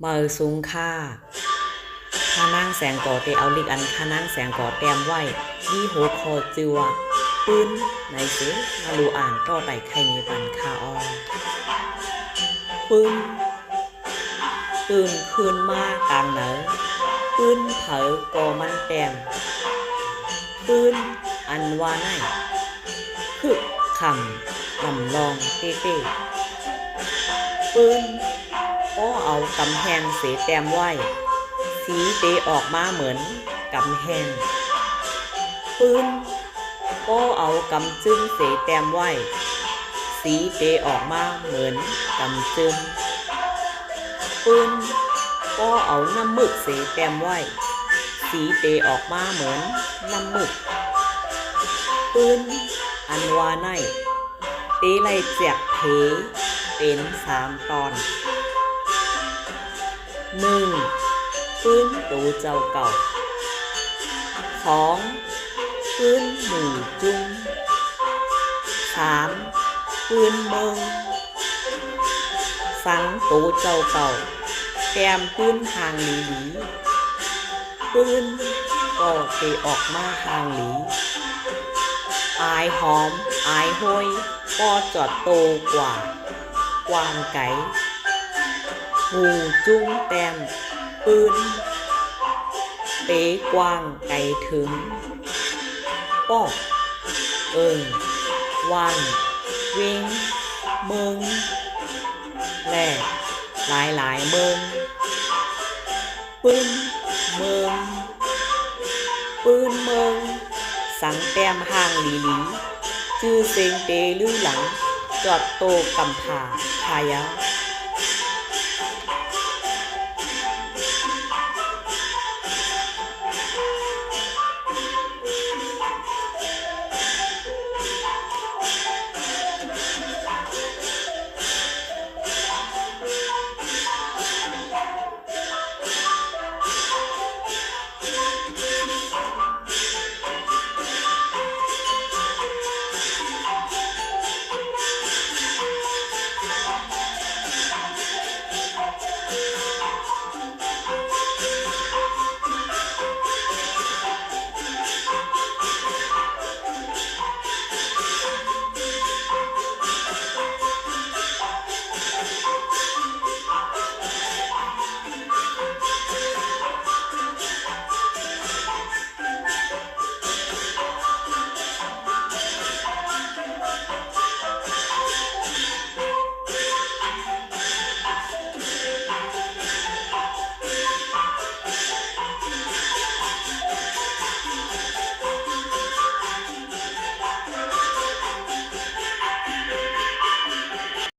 มือสูงค่าข้านั่งแสงก่อเตเอาลิกอันข้านั่งแสงก่อแต้มไว้ยี่โหคอจือว่าปืนไหนสิมาลูอ่านต่อไปใครมีปันคาออปืนตื่นคืนมากลางเหนอปืนเผอก่อมันแต้มปืนอันว่าไหนคึกคำลำลองเต้เต้ปืนก็เอากำแพงเสแต้มไว้สีเตออกมาเหมือนกำแพงปืนก็เอากำจึงเสแต้มไว้สีเตออกมาเหมือนกำจึงปืนก็เอาน้ำหมึกเสแต้มไว้สีเตออกมาเหมือนน้ำหมึกปืนอันว่าในเตไล่แจกเพเป็น3 ตอน1. ปืนตูเจ้าเก่า 2. ปืนหมู่จุ้ง 3. ปืนเมืองสังตูเจ้าเก่าแกมปืนห่างหลีหลีปืนก็เตออกมาห่างหลีอายหอมอายห้อยก็จอดโตกว่ากวางไก่หูจุ้งแต้มปืนเตะกว้างไกลถึงป้อกวันเวงเมืองแหล่หลายเมืองปืนเมืองปืนเมืองสังแต้มห่างหลีหลีจื้อเซงเตลือหลังจอดโตกำผาพายา